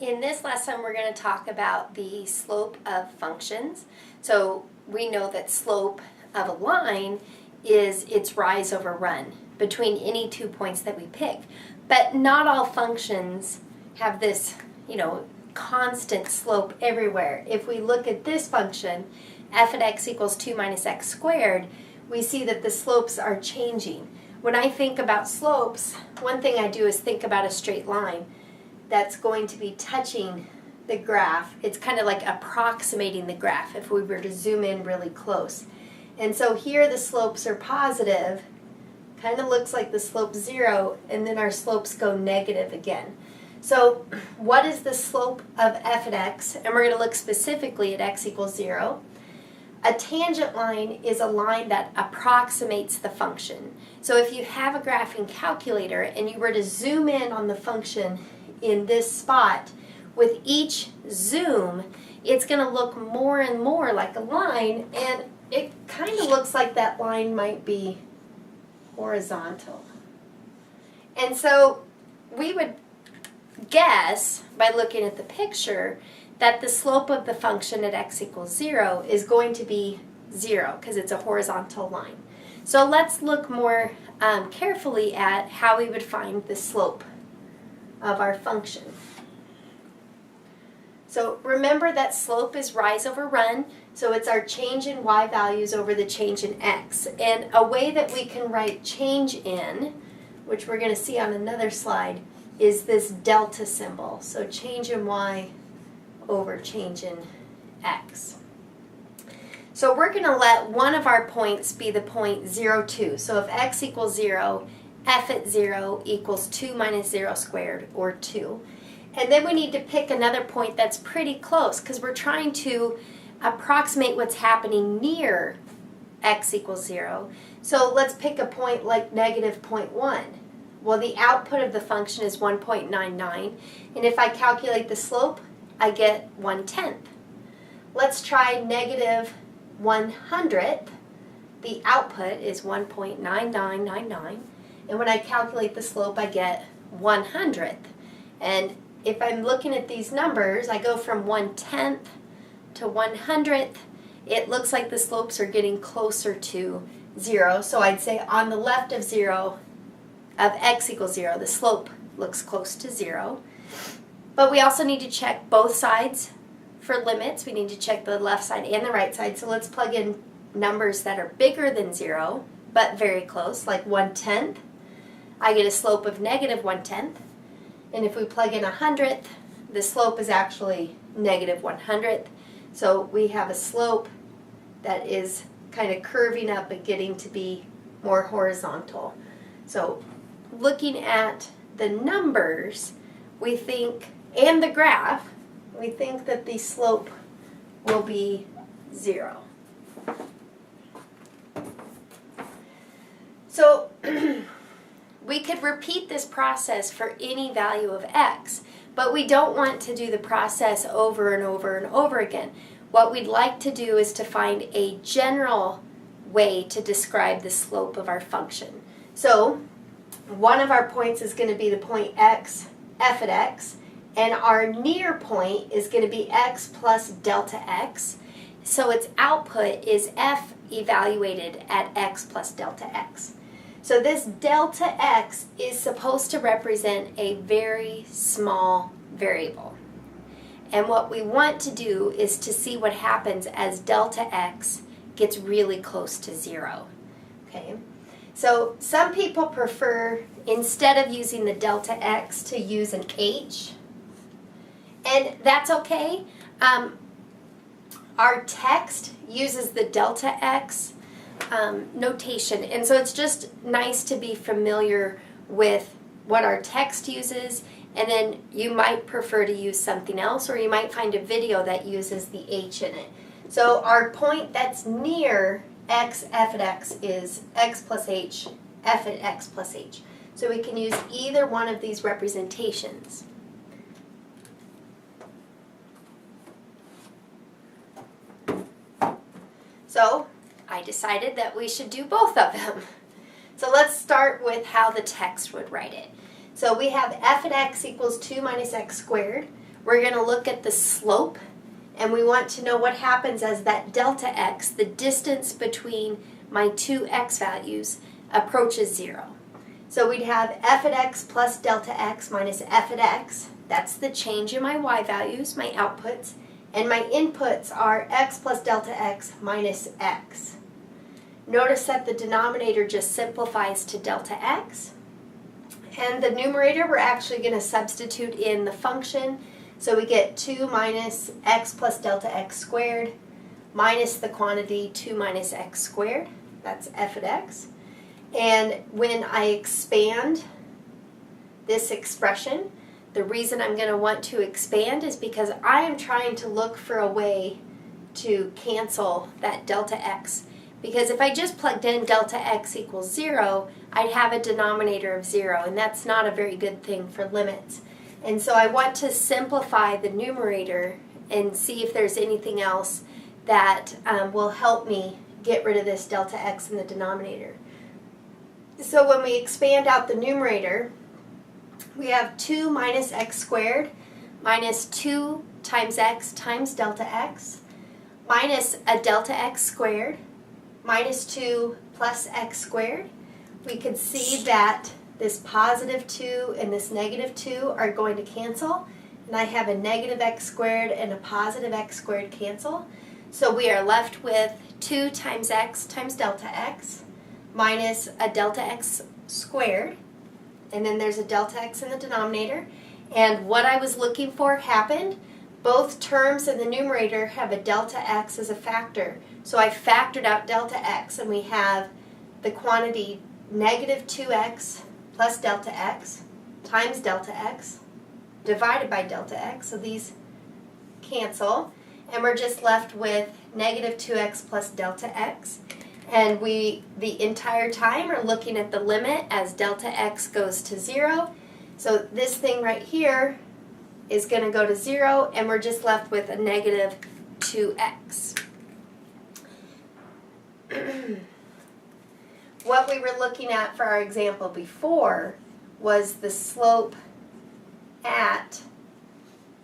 In this lesson, we're going to talk about the slope of functions. So we know that slope of a line is its rise over run between any 2 points that we pick. But not all functions have this, constant slope everywhere. If we look at this function, f at x equals 2 minus x squared, we see that the slopes are changing. When I think about slopes, one thing I do is think about a straight line that's going to be touching the graph. It's kind of like approximating the graph if we were to zoom in really close. And so here the slopes are positive, kind of looks like the slope 0, and then our slopes go negative again. So what is the slope of f at x? And we're going to look specifically at x equals 0. A tangent line is a line that approximates the function. So if you have a graphing calculator and you were to zoom in on the function in this spot, with each zoom, it's going to look more and more like a line, and it kind of looks like that line might be horizontal. And so we would guess, by looking at the picture, that the slope of the function at x equals 0 is going to be 0 because it's a horizontal line. So let's look more carefully at how we would find the slope of our function. So remember that slope is rise over run, so it's our change in y values over the change in x. And a way that we can write change in, which we're going to see on another slide, is this delta symbol. So change in y over change in x. So we're going to let one of our points be the point 0, 2. So if x equals 0, f at 0 equals 2 minus 0 squared, or 2. And then we need to pick another point that's pretty close because we're trying to approximate what's happening near x equals 0. So let's pick a point like negative 0.1. Well, the output of the function is 1.99, and if I calculate the slope, I get 1/10. Let's try negative 1/100th. The output is 1.9999, and when I calculate the slope, I get 1/100th. And if I'm looking at these numbers, I go from 1/10 to 1/100th. It looks like the slopes are getting closer to 0, so I'd say on the left of 0, of x equals 0, the slope looks close to 0. But we also need to check both sides for limits. We need to check the left side and the right side. So let's plug in numbers that are bigger than 0, but very close, like 1/10. I get a slope of negative 1/10. And if we plug in 100th, the slope is actually negative 100th. So we have a slope that is kind of curving up and getting to be more horizontal. So looking at the numbers, we think, and the graph, we think that the slope will be 0. So we could repeat this process for any value of x, but we don't want to do the process over and over and over again. What we'd like to do is to find a general way to describe the slope of our function. So one of our points is going to be the point x, f at x, and our near point is going to be x plus delta x. So its output is f evaluated at x plus delta x. So this delta x is supposed to represent a very small variable. And what we want to do is to see what happens as delta x gets really close to 0. Okay? So some people prefer, instead of using the delta x, to use an h. And that's okay. Our text uses the delta x notation, and so it's just nice to be familiar with what our text uses, and then you might prefer to use something else, or you might find a video that uses the h in it. So our point that's near x, f at x, is x plus h, f at x plus h. So we can use either one of these representations. So I decided that we should do both of them. So let's start with how the text would write it. So we have f at x equals 2 minus x squared. we're going to look at the slope, and we want to know what happens as that delta x, the distance between my two x values, approaches 0. So we'd have f at x plus delta x minus f at x. That's the change in my y values, my outputs. And my inputs are x plus delta x minus x. Notice that the denominator just simplifies to delta x. And the numerator, we're actually going to substitute in the function. So we get 2 minus x plus delta x squared minus the quantity 2 minus x squared. That's f at x. And when I expand this expression, the reason I'm going to want to expand is because I am trying to look for a way to cancel that delta x. Because if I just plugged in delta x equals 0, I'd have a denominator of 0, and that's not a very good thing for limits. And so I want to simplify the numerator and see if there's anything else that will help me get rid of this delta x in the denominator. So when we expand out the numerator, we have 2 minus x squared minus 2 times x times delta x minus a delta x squared minus 2 plus x squared. We could see that this positive 2 and this negative 2 are going to cancel, and I have a negative x squared and a positive x squared cancel. So we are left with 2 times x times delta x minus a delta x squared, and then there's a delta x in the denominator. And what I was looking for happened. Both terms in the numerator have a delta x as a factor. So I factored out delta x, and we have the quantity negative 2x plus delta x times delta x divided by delta x. So these cancel, and we're just left with negative 2x plus delta x. And we, the entire time, are looking at the limit as delta x goes to 0. So this thing right here is going to go to 0, and we're just left with a negative 2x. What we were looking at for our example before was the slope at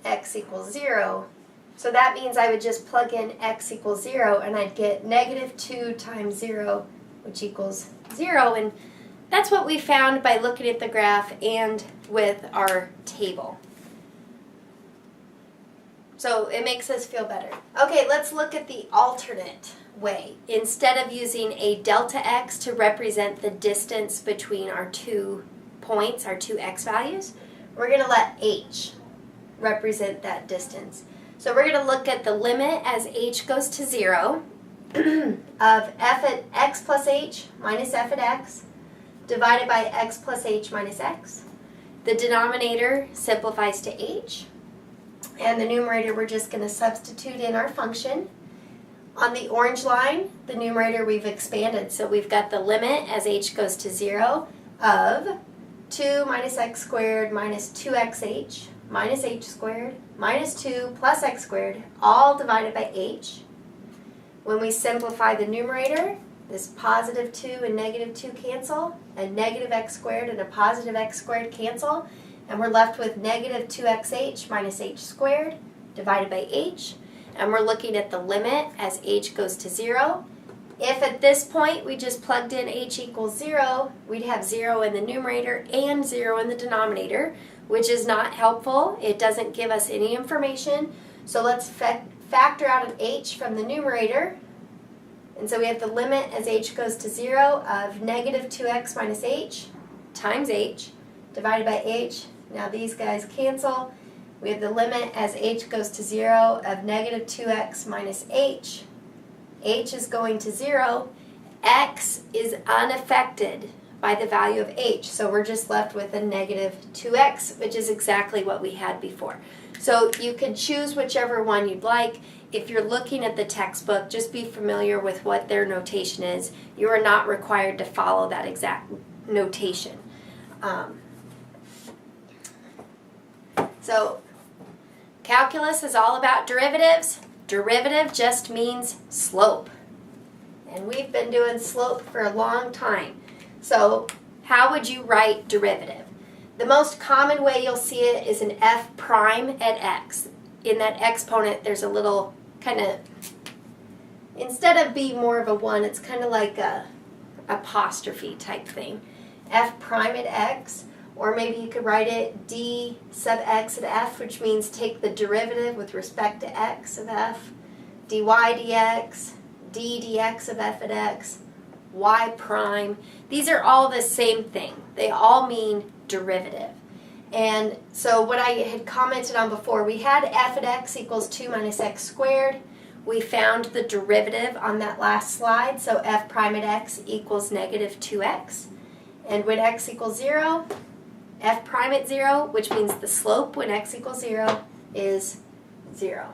x equals 0. So that means I would just plug in x equals 0, and I'd get negative 2 times 0, which equals 0. And that's what we found by looking at the graph and with our table. So it makes us feel better. Okay, let's look at the alternate way. Instead of using a delta x to represent the distance between our 2 points, our 2 x values, we're going to let h represent that distance. So we're going to look at the limit as h goes to 0 of f at x plus h minus f at x divided by x plus h minus x. The denominator simplifies to h, and the numerator we're just going to substitute in our function. On the orange line, the numerator we've expanded, so we've got the limit as h goes to 0 of 2 minus x squared minus 2xh minus h squared minus 2 plus x squared, all divided by h. When we simplify the numerator, this positive 2 and negative 2 cancel, a negative x squared and a positive x squared cancel, and we're left with negative 2xh minus h squared divided by h. And we're looking at the limit as h goes to 0. If at this point we just plugged in h equals 0, we'd have 0 in the numerator and 0 in the denominator, which is not helpful. It doesn't give us any information. So let's factor out an h from the numerator. And so we have the limit as h goes to 0 of negative 2x minus h times h divided by h. Now these guys cancel. We have the limit as h goes to 0 of negative 2x minus h. H is going to 0. X is unaffected by the value of h. So we're just left with a negative 2x, which is exactly what we had before. So you can choose whichever one you'd like. If you're looking at the textbook, just be familiar with what their notation is. You are not required to follow that exact notation. So calculus is all about derivatives. Derivative just means slope. And we've been doing slope for a long time. So how would you write derivative? The most common way you'll see it is an f prime at x. In that exponent, there's a little kind of, instead of being more of a 1, it's kind of like a apostrophe type thing. F prime at x, or maybe you could write it d sub x at f, which means take the derivative with respect to x of f, dy dx, d dx of f at x, y prime. These are all the same thing. They all mean derivative. And so what I had commented on before, we had f at x equals 2 minus x squared. We found the derivative on that last slide, so f prime at x equals negative 2x. And when x equals 0, f prime at 0, which means the slope when x equals 0, is 0.